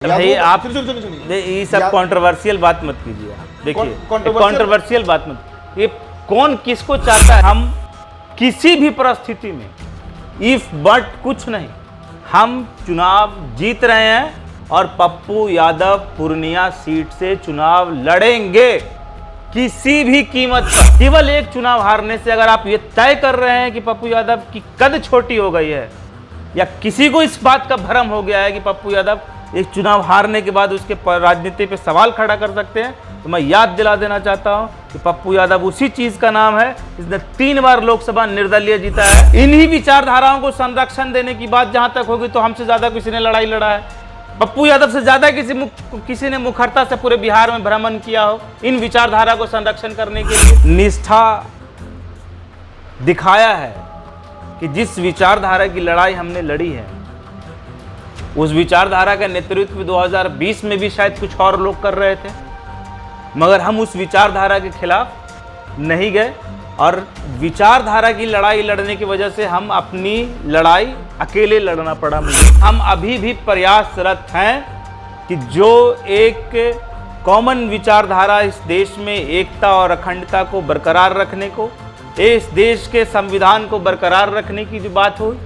भाई आप सुनिए ये सब कंट्रोवर्शियल बात मत कीजिए। देखिए कंट्रोवर्शियल बात मत, ये कौन किसको चाहता है। हम किसी भी परिस्थिति में इफ बट कुछ नहीं, हम चुनाव जीत रहे हैं और पप्पू यादव पूर्णिया सीट से चुनाव लड़ेंगे किसी भी कीमत पर। केवल एक चुनाव हारने से अगर आप ये तय कर रहे हैं कि पप्पू यादव की कद छोटी हो गई है या किसी को इस बात का भ्रम हो गया है कि पप्पू यादव एक चुनाव हारने के बाद उसके राजनीति पे सवाल खड़ा कर सकते हैं, तो मैं याद दिला देना चाहता हूं कि पप्पू यादव उसी चीज का नाम है जिसने 3 बार लोकसभा निर्दलीय जीता है। इन्हीं विचारधाराओं को संरक्षण देने की बात जहां तक होगी तो हमसे ज्यादा किसी ने लड़ाई लड़ा है। पप्पू यादव से ज्यादा किसी ने मुखरता से पूरे बिहार में भ्रमण किया हो इन विचारधारा को संरक्षण करने के लिए। निष्ठा दिखाया है कि जिस विचारधारा की लड़ाई हमने लड़ी है उस विचारधारा का नेतृत्व 2020 में भी शायद कुछ और लोग कर रहे थे, मगर हम उस विचारधारा के खिलाफ नहीं गए और विचारधारा की लड़ाई लड़ने की वजह से हम अपनी लड़ाई अकेले लड़ना पड़ा मुझे। हम अभी भी प्रयासरत हैं कि जो एक कॉमन विचारधारा इस देश में एकता और अखंडता को बरकरार रखने को, इस देश के संविधान को बरकरार रखने की जो बात हुई,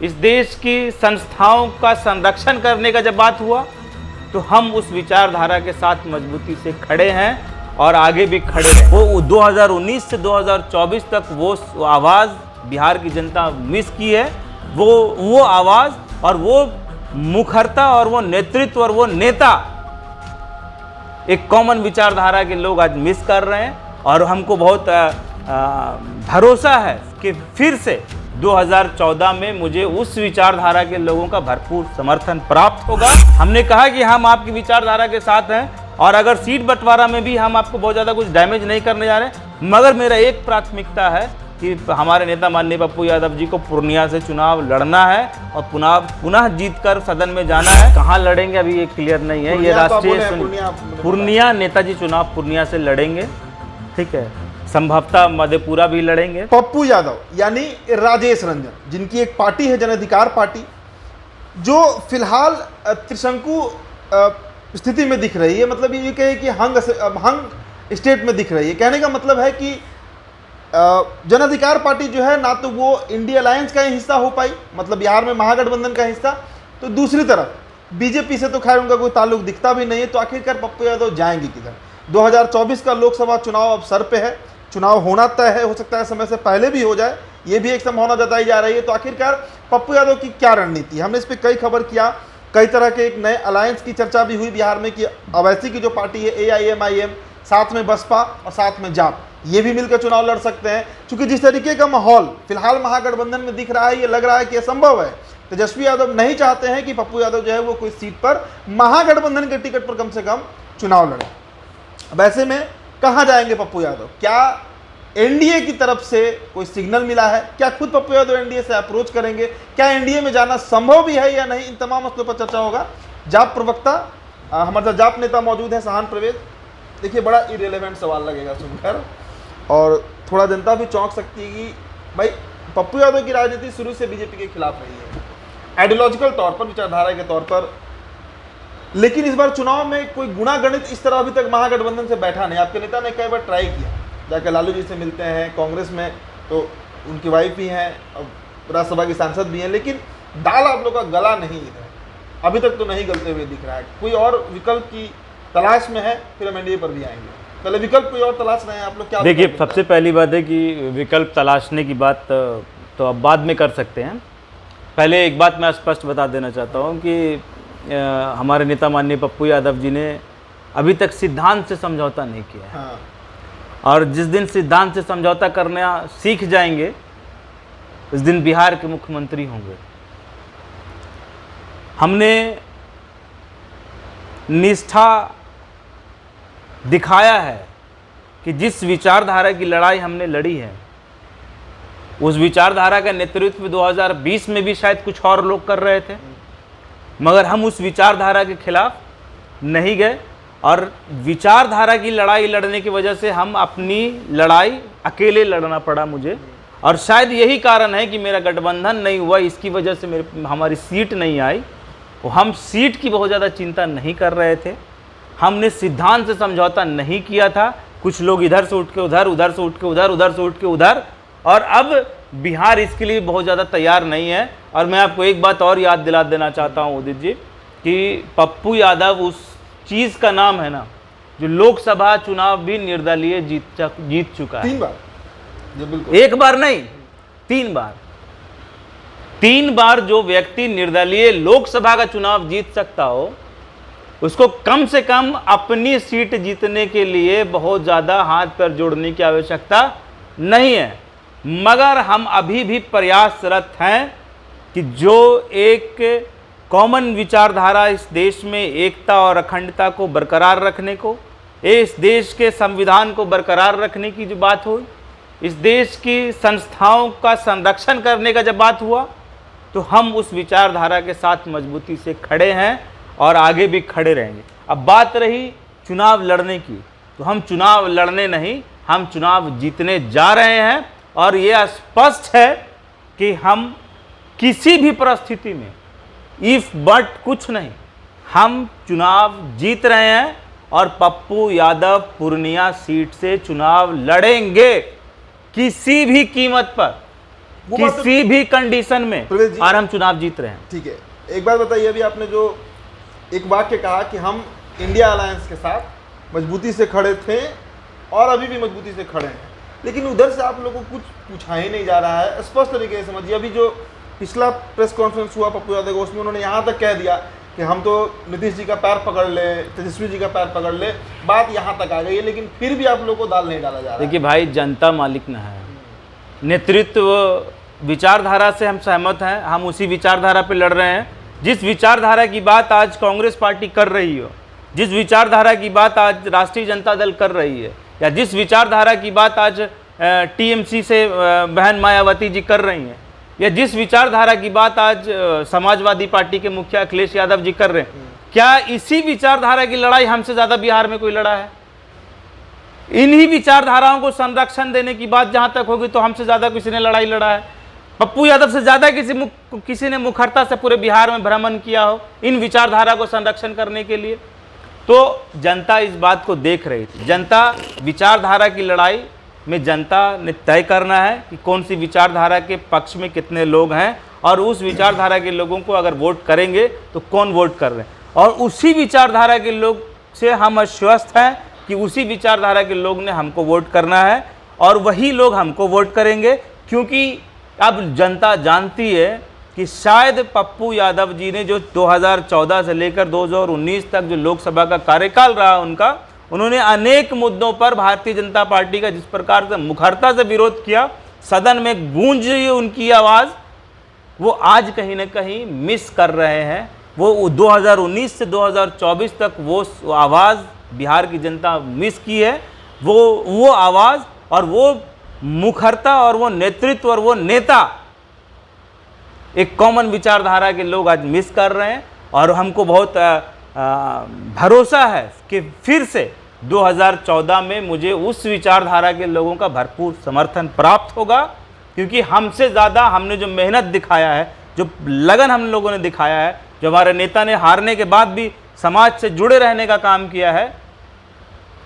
इस देश की संस्थाओं का संरक्षण करने का जब बात हुआ, तो हम उस विचारधारा के साथ मजबूती से खड़े हैं और आगे भी खड़े हैं। वो 2019 से 2024 तक वो आवाज़ बिहार की जनता मिस की है, वो आवाज़ और वो मुखरता और वो नेतृत्व और वो नेता एक कॉमन विचारधारा के लोग आज मिस कर रहे हैं। और हमको बहुत भरोसा है कि फिर से 2014 में मुझे उस विचारधारा के लोगों का भरपूर समर्थन प्राप्त होगा। हमने कहा कि हम आपकी विचारधारा के साथ हैं और अगर सीट बंटवारा में भी हम आपको बहुत ज़्यादा कुछ डैमेज नहीं करने जा रहे, मगर मेरा एक प्राथमिकता है कि हमारे नेता माननीय पप्पू यादव जी को पूर्णिया से चुनाव लड़ना है और पुनः जीतकर सदन में जाना है। कहाँ लड़ेंगे अभी ये क्लियर नहीं है। ये राष्ट्रीय पूर्णिया नेताजी चुनाव पूर्णिया से लड़ेंगे, ठीक है, संभवतः मधेपुरा भी लड़ेंगे। पप्पू यादव यानी राजेश रंजन, जिनकी एक पार्टी है जन अधिकार पार्टी, जो फिलहाल त्रिशंकु स्थिति में दिख रही है, मतलब ये कहे कि हंग स्टेट में दिख रही है। कहने का मतलब है कि जन अधिकार पार्टी जो है ना तो वो इंडिया अलायंस का हिस्सा हो पाई, मतलब बिहार में महागठबंधन का हिस्सा, तो दूसरी तरफ बीजेपी से तो खैर उनका कोई ताल्लुक दिखता भी नहीं है। तो आखिरकार पप्पू यादव जाएंगे किधर? 2024 का लोकसभा चुनाव अब सर पे है, चुनाव होना तय है, हो सकता है समय से पहले भी हो जाए, ये भी एक संभावना जताई जा रही है। तो आखिरकार पप्पू यादव की क्या रणनीति? हमने इस पर कई खबर किया, कई तरह के एक नए अलायंस की चर्चा भी हुई बिहार में कि अवैसी की जो पार्टी है AIMIM, साथ में बसपा और साथ में जाप, ये भी मिलकर चुनाव लड़ सकते हैं। क्योंकि जिस तरीके का माहौल फिलहाल महागठबंधन में दिख रहा है, ये लग रहा है कि असंभव है। तेजस्वी यादव नहीं चाहते हैं कि पप्पू यादव जो है वो कोई सीट पर महागठबंधन के टिकट पर कम से कम चुनाव लड़े। अब ऐसे में कहाँ जाएंगे पप्पू यादव? क्या एनडीए की तरफ से कोई सिग्नल मिला है? क्या खुद पप्पू यादव एनडीए से अप्रोच करेंगे? क्या एनडीए में जाना संभव भी है या नहीं? इन तमाम मसलों पर चर्चा होगा। जाप प्रवक्ता हमारे साथ जाप नेता मौजूद है सहान प्रवेश। देखिए, बड़ा इरेलेवेंट सवाल लगेगा सुनकर और थोड़ा जनता भी चौंक सकती है कि भाई पप्पू यादव की राजनीति शुरू से बीजेपी के खिलाफ रही है, आइडियोलॉजिकल तौर पर, विचारधारा के तौर पर, लेकिन इस बार चुनाव में कोई गुणा गणित इस तरह अभी तक महागठबंधन से बैठा नहीं। आपके नेता ने कई बार ट्राई किया, जाकर लालू जी से मिलते हैं, कांग्रेस में तो उनकी वाइफ भी हैं और राज्यसभा की सांसद भी हैं, लेकिन दाल आप लोग का गला नहीं है, अभी तक तो नहीं गलते हुए दिख रहा है। कोई और विकल्प की तलाश में है, फिर हम एनडीए पर भी आएंगे। पहले विकल्प कोई और तलाश रहे हैं आप लोग? क्या देखिए, सबसे पहली बात है कि विकल्प तलाशने की बात तो अब बाद में कर सकते हैं। पहले एक बात मैं स्पष्ट बता देना चाहता हूँ कि हमारे नेता माननीय पप्पू यादव जी ने अभी तक सिद्धांत से समझौता नहीं किया है। हाँ। और जिस दिन सिद्धांत से समझौता करना सीख जाएंगे उस दिन बिहार के मुख्यमंत्री होंगे। हमने निष्ठा दिखाया है कि जिस विचारधारा की लड़ाई हमने लड़ी है उस विचारधारा का नेतृत्व 2020 में भी शायद कुछ और लोग कर रहे थे, मगर हम उस विचारधारा के खिलाफ नहीं गए और विचारधारा की लड़ाई लड़ने की वजह से हम अपनी लड़ाई अकेले लड़ना पड़ा मुझे। और शायद यही कारण है कि मेरा गठबंधन नहीं हुआ, इसकी वजह से हमारी सीट नहीं आई। हम सीट की बहुत ज़्यादा चिंता नहीं कर रहे थे, हमने सिद्धांत से समझौता नहीं किया था। कुछ लोग इधर से उठ के उधर, उधर से उठ के उधर, उधर से उठ के उधर, और अब बिहार इसके लिए बहुत ज़्यादा तैयार नहीं है। और मैं आपको एक बात और याद दिला देना चाहता हूँ उदित जी, कि पप्पू यादव उस चीज़ का नाम है ना, जो लोकसभा चुनाव भी निर्दलीय जीत चुका है। 3 बार, जी बिल्कुल, एक बार नहीं, 3 बार। 3 बार जो व्यक्ति निर्दलीय लोकसभा का चुनाव जीत सकता हो, उसको कम से कम अपनी सीट जीतने के लिए बहुत ज़्यादा हाथ पैर जोड़ने की आवश्यकता नहीं है। मगर हम अभी भी प्रयासरत हैं कि जो एक कॉमन विचारधारा इस देश में एकता और अखंडता को बरकरार रखने को, इस देश के संविधान को बरकरार रखने की जो बात हुई, इस देश की संस्थाओं का संरक्षण करने का जब बात हुआ, तो हम उस विचारधारा के साथ मजबूती से खड़े हैं और आगे भी खड़े रहेंगे। अब बात रही चुनाव लड़ने की, तो हम चुनाव लड़ने नहीं, हम चुनाव जीतने जा रहे हैं। और ये स्पष्ट है कि हम किसी भी परिस्थिति में इफ बट कुछ नहीं, हम चुनाव जीत रहे हैं और पप्पू यादव पूर्णिया सीट से चुनाव लड़ेंगे किसी भी कीमत पर, वो बात किसी भी कंडीशन में, प्रवेश जी, और हम चुनाव जीत रहे हैं। ठीक है। एक बात बताइए, अभी आपने जो एक वाक्य कहा कि हम इंडिया अलायंस के साथ मजबूती से खड़े थे और अभी भी मजबूती से खड़े हैं, लेकिन उधर से आप लोगों को कुछ पूछा ही नहीं जा रहा है। स्पष्ट तरीके से समझिए, अभी जो पिछला प्रेस कॉन्फ्रेंस हुआ पप्पू यादव का, उसमें उन्होंने यहाँ तक कह दिया कि हम तो नीतीश जी का पैर पकड़ ले, तेजस्वी जी का पैर पकड़ ले, बात यहाँ तक आ गई है, लेकिन फिर भी आप लोगों को दाल नहीं डाला जा रहा है। देखिए भाई, जनता मालिक न है, नेतृत्व विचारधारा से हम सहमत हैं, हम उसी विचारधारा पे लड़ रहे हैं। जिस विचारधारा की बात आज कांग्रेस पार्टी कर रही हो, जिस विचारधारा की बात आज राष्ट्रीय जनता दल कर रही है, या जिस विचारधारा की बात आज टीएमसी से बहन मायावती जी कर रही हैं, या जिस विचारधारा की बात आज समाजवादी पार्टी के मुखिया अखिलेश यादव जी कर रहे हैं, क्या इसी विचारधारा की लड़ाई हमसे ज़्यादा बिहार में कोई लड़ा है? इन्हीं विचारधाराओं को संरक्षण देने की बात जहाँ तक होगी, तो हमसे ज़्यादा किसी ने लड़ाई लड़ा है? पप्पू यादव से ज़्यादा किसी ने मुखरता से पूरे बिहार में भ्रमण किया हो इन विचारधारा को संरक्षण करने के लिए? तो जनता इस बात को देख रही थी। जनता विचारधारा की लड़ाई में जनता ने तय करना है कि कौन सी विचारधारा के पक्ष में कितने लोग हैं, और उस विचारधारा के लोगों को अगर वोट करेंगे तो कौन वोट कर रहे हैं। और उसी विचारधारा के लोग से हम आश्वस्त हैं कि उसी विचारधारा के लोग ने हमको वोट करना है, और वही लोग हमको वोट करेंगे। क्योंकि अब जनता जानती है कि शायद पप्पू यादव जी ने जो 2014 से लेकर 2019 तक जो लोकसभा का कार्यकाल रहा उनका, उन्होंने अनेक मुद्दों पर भारतीय जनता पार्टी का जिस प्रकार से मुखरता से विरोध किया, सदन में गूंज रही उनकी आवाज़, वो आज कहीं ना कहीं मिस कर रहे हैं। वो 2019 से 2024 तक वो आवाज़ बिहार की जनता मिस की है। वो आवाज़ और वो मुखरता और वो नेतृत्व और वो नेता एक कॉमन विचारधारा के लोग आज मिस कर रहे हैं। और हमको बहुत भरोसा है कि फिर से 2014 में मुझे उस विचारधारा के लोगों का भरपूर समर्थन प्राप्त होगा, क्योंकि हमसे ज़्यादा हमने जो मेहनत दिखाया है, जो लगन हम लोगों ने दिखाया है, जो हमारे नेता ने हारने के बाद भी समाज से जुड़े रहने का काम किया है,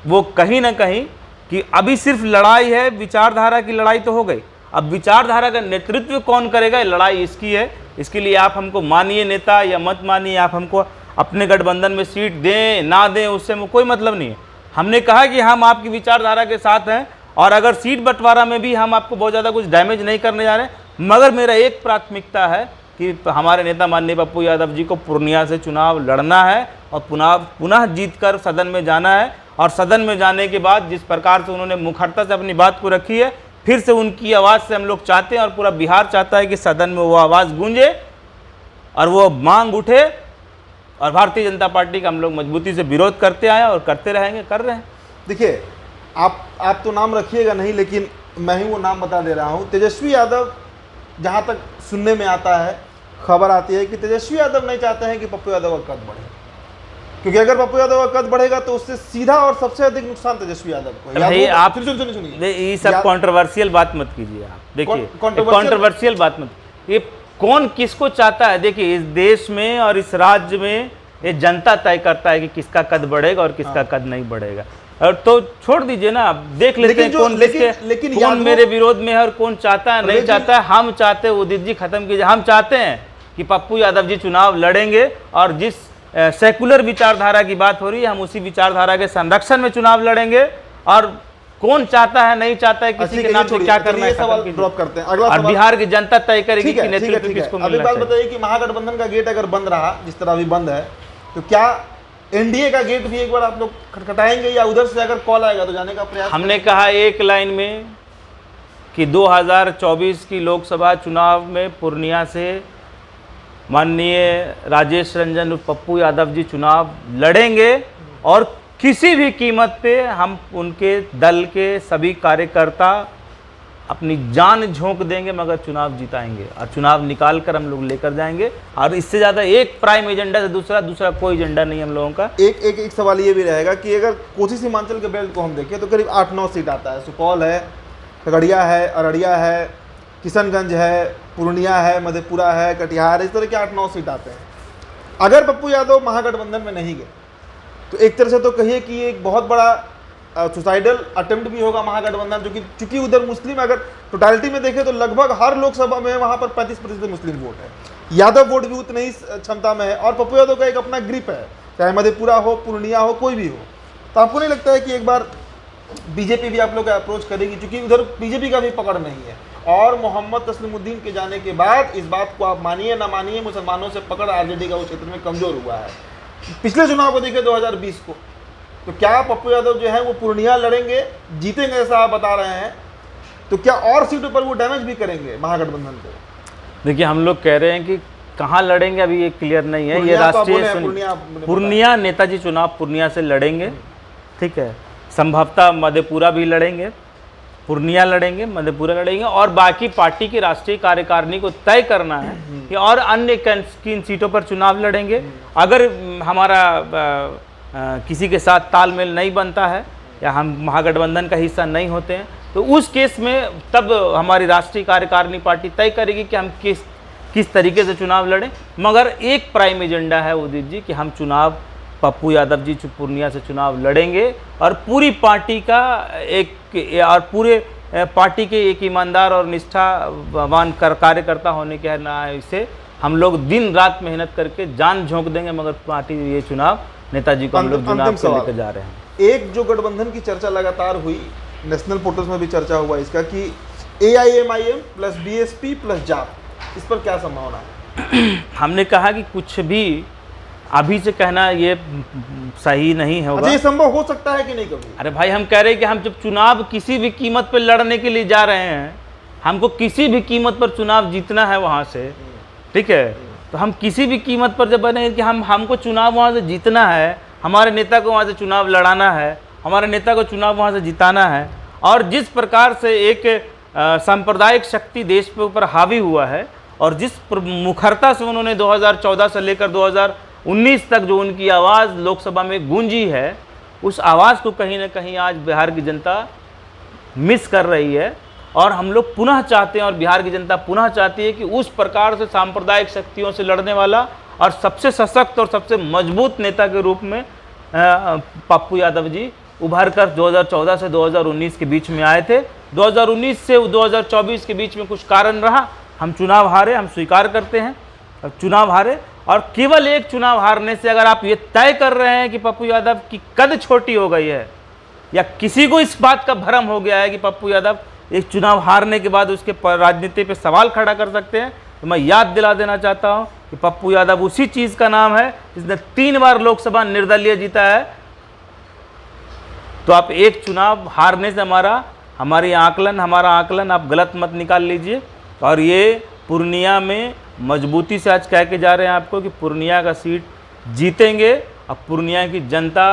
वो कहीं ना कहीं कि अभी सिर्फ लड़ाई है, विचारधारा की लड़ाई तो हो गई, अब विचारधारा का नेतृत्व कौन करेगा, लड़ाई इसकी है। इसके लिए आप हमको मानिए नेता या मत मानिए, आप हमको अपने गठबंधन में सीट दें ना दें, उससे कोई मतलब नहीं है। हमने कहा कि हम आपकी विचारधारा के साथ हैं, और अगर सीट बंटवारा में भी हम आपको बहुत ज़्यादा कुछ डैमेज नहीं करने जा रहे, मगर मेरा एक प्राथमिकता है कि हमारे नेता माननीय पप्पू यादव जी को पूर्णिया से चुनाव लड़ना है और पुनः जीतकर सदन में जाना है। और सदन में जाने के बाद जिस प्रकार से उन्होंने मुखरता से अपनी बात को रखी है, फिर से उनकी आवाज़ से हम लोग चाहते हैं और पूरा बिहार चाहता है कि सदन में वो आवाज़ गूंजे और वो मांग उठे, और भारतीय जनता पार्टी का हम लोग मजबूती से विरोध करते आए और करते रहेंगे, कर रहे हैं। देखिए, आप तो नाम रखिएगा नहीं, लेकिन मैं ही वो नाम बता दे रहा हूँ। तेजस्वी यादव, जहाँ तक सुनने में आता है, खबर आती है कि तेजस्वी यादव नहीं चाहते हैं कि पप्पू यादव का कद बढ़े, क्योंकि अगर पप्पू यादव का कद बढ़ेगा तो उससे सीधा और सबसे अधिक नुकसान तेजस्वी यादव को। भाई आप सुनिए, ये सब कंट्रोवर्शियल बात मत कीजिए। आप देखिए, कंट्रोवर्शियल बात मत, ये कौन किसको चाहता है? देखिए, इस देश में और इस राज्य में ये जनता तय करता है कि किसका कद बढ़ेगा और किसका कद नहीं बढ़ेगा। और तो छोड़ दीजिए ना, अब देख लेते हैं कौन कौन मेरे विरोध में है और कौन चाहता है नहीं चाहता है। हम चाहते हैं, उदित जी खत्म कीजिए, हम चाहते हैं कि पप्पू यादव जी चुनाव लड़ेंगे और जिस सेकुलर विचारधारा की बात हो रही है, हम उसी विचारधारा के संरक्षण में चुनाव लड़ेंगे। और कौन चाहता है नहीं चाहता है, किसी के नाम से क्या करना है, सवाल ड्रॉप करते हैं। अगला और सवाल बिहार की जनता तय करेगी कि नेतृत्व किसको अभी मिलना बात चाहिए। बताइए कि महागठबंधन का गेट अगर बंद रहा जिस तरह अभी बंद है, तो क्या एनडीए का गेट भी एक बार आप लोग खटखटाएंगे, या उधर से अगर कॉल आएगा तो जाने का प्रयास? हमने कहा एक लाइन में कि 2024 की लोकसभा चुनाव में पूर्णिया से माननीय राजेश रंजन और पप्पू यादव जी चुनाव लड़ेंगे और किसी भी कीमत पे हम उनके दल के सभी कार्यकर्ता अपनी जान झोंक देंगे, मगर चुनाव जिताएंगे और चुनाव निकाल कर हम लोग लेकर जाएंगे। और इससे ज़्यादा एक प्राइम एजेंडा से दूसरा कोई एजेंडा नहीं हम लोगों का। एक सवाल ये भी रहेगा कि अगर कोसी सीमांचल के बेल्ट को हम देखें तो करीब 8-9 सीट आता है। सुपौल है, खगड़िया है, अररिया है, किशनगंज है, पूर्णिया है, मधेपुरा है, कटिहार, इस तरह के 8-9 सीट आते हैं। अगर पप्पू यादव महागठबंधन में नहीं गए तो एक तरह से तो कहिए कि एक बहुत बड़ा सुसाइडल अटेम्प्ट भी होगा महागठबंधन, जो कि चूंकि उधर मुस्लिम अगर टोटलिटी में देखें तो लगभग हर लोकसभा में वहाँ पर 35% मुस्लिम वोट है। यादव वोट भी उतनी ही क्षमता में है और पप्पू यादव का एक अपना ग्रिप है, चाहे मधेपुरा हो, पूर्णिया हो, कोई भी हो। तो आपको नहीं लगता है कि एक बार बीजेपी भी आप लोग अप्रोच करेगी, क्योंकि उधर बीजेपी का भी पकड़ नहीं है? और मोहम्मद तस्लीमुद्दीन के जाने के बाद इस बात को आप मानिए ना मानिए, मुसलमानों से पकड़ आरजेडी का उस क्षेत्र में कमजोर हुआ है। पिछले चुनाव को देखें 2020 को, तो क्या पप्पू यादव जो है वो पूर्णिया लड़ेंगे, जीतेंगे ऐसा आप बता रहे हैं, तो क्या और सीटों पर वो डैमेज भी करेंगे महागठबंधन को? देखिए, हम लोग कह रहे हैं कि कहाँ लड़ेंगे अभी ये क्लियर नहीं है। ये राष्ट्रीय पूर्णिया नेताजी चुनाव पूर्णिया से लड़ेंगे, ठीक है। संभवतः मधेपुरा भी लड़ेंगे, पूर्णिया लड़ेंगे, मधेपुरा लड़ेंगे और बाकी पार्टी की राष्ट्रीय कार्यकारिणी को तय करना है कि और अन्य किन सीटों पर चुनाव लड़ेंगे। अगर हमारा किसी के साथ तालमेल नहीं बनता है या हम महागठबंधन का हिस्सा नहीं होते हैं, तो उस केस में तब हमारी राष्ट्रीय कार्यकारिणी पार्टी तय करेगी कि हम किस तरीके से चुनाव लड़ें। मगर एक प्राइम एजेंडा है उदित जी कि हम चुनाव, पप्पू यादव जी पूर्णिया से चुनाव लड़ेंगे और पूरी पार्टी का पूरे पार्टी के एक ईमानदार और निष्ठावान कार्यकर्ता होने के नाते से हम लोग दिन रात मेहनत करके जान झोंक देंगे, मगर पार्टी ये चुनाव नेताजी को हम लोग चुनाव से लेकर जा रहे हैं। एक जो गठबंधन की चर्चा लगातार हुई, नेशनल पोर्टल्स में भी चर्चा हुआ इसका कि AIMIM प्लस BSP प्लस जाप, इस पर क्या संभावना है? हमने कहा कि कुछ भी अभी से कहना ये सही नहीं होगा। अच्छा, ये संभव हो सकता है कि नहीं कभी? अरे भाई, हम कह रहे हैं कि हम जब चुनाव किसी भी कीमत पर लड़ने के लिए जा रहे हैं, हमको किसी भी कीमत पर चुनाव जीतना है वहाँ से, ठीक है। तो हम किसी भी कीमत पर जब बने कि हमको चुनाव वहाँ से जीतना है, हमारे नेता को वहाँ से चुनाव लड़ाना है, हमारे नेता को चुनाव वहाँ से जिताना है। और जिस प्रकार से एक सांप्रदायिक शक्ति देश पे ऊपर हावी हुआ है और जिस मुखरता से उन्होंने 2014 से लेकर 2019 तक जो उनकी आवाज़ लोकसभा में गूंजी है, उस आवाज़ को कहीं ना कहीं आज बिहार की जनता मिस कर रही है। और हम लोग पुनः चाहते हैं और बिहार की जनता पुनः चाहती है कि उस प्रकार से सांप्रदायिक शक्तियों से लड़ने वाला और सबसे सशक्त और सबसे मजबूत नेता के रूप में पप्पू यादव जी उभर कर 2014 से 2019 के बीच में आए थे। 2019 से 2024 के बीच में कुछ कारण रहा, हम चुनाव हारे, हम स्वीकार करते हैं चुनाव हारे। और केवल एक चुनाव हारने से अगर आप ये तय कर रहे हैं कि पप्पू यादव की कद छोटी हो गई है या किसी को इस बात का भ्रम हो गया है कि पप्पू यादव एक चुनाव हारने के बाद उसके राजनीति पे सवाल खड़ा कर सकते हैं, तो मैं याद दिला देना चाहता हूं कि पप्पू यादव उसी चीज़ का नाम है जिसने 3 बार लोकसभा निर्दलीय जीता है। तो आप एक चुनाव हारने से हमारा आकलन आप गलत मत निकाल लीजिए। और ये पूर्णिया में मजबूती से आज कह के जा रहे हैं आपको कि पूर्णिया का सीट जीतेंगे और पूर्णिया की जनता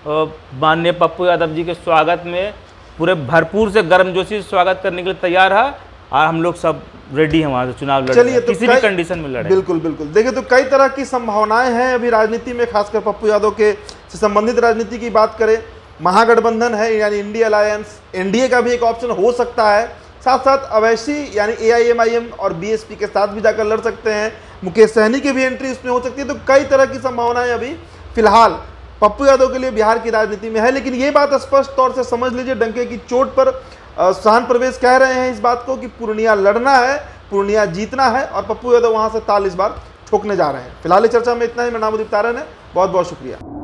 माननीय पप्पू यादव जी के स्वागत में पूरे भरपूर से गर्मजोशी से स्वागत करने के लिए तैयार है और हम लोग सब रेडी हैं वहाँ से चुनाव लड़ने तो किसी भी कंडीशन में लड़े। बिल्कुल बिल्कुल। देखिए, तो कई तरह की संभावनाएं हैं अभी राजनीति में, खासकर पप्पू यादव के से संबंधित राजनीति की बात करें, महागठबंधन है यानी इंडिया अलायंस, एनडीए का भी एक ऑप्शन हो सकता है, साथ साथ अवैसी यानी AIMIM और BSP के साथ भी जाकर लड़ सकते हैं। मुकेश सहनी की भी एंट्री इसमें हो सकती है। तो कई तरह की संभावनाएं अभी फिलहाल पप्पू यादव के लिए बिहार की राजनीति में है। लेकिन ये बात स्पष्ट तौर से समझ लीजिए, डंके की चोट पर शान परवेज कह रहे हैं इस बात को कि पूर्णिया लड़ना है, पूर्णिया जीतना है और पप्पू यादव वहां से ताल इस बार ठोकने जा रहे हैं। फिलहाल इस चर्चा में इतना ही। मेरा नाम उदित तारन है। बहुत बहुत शुक्रिया।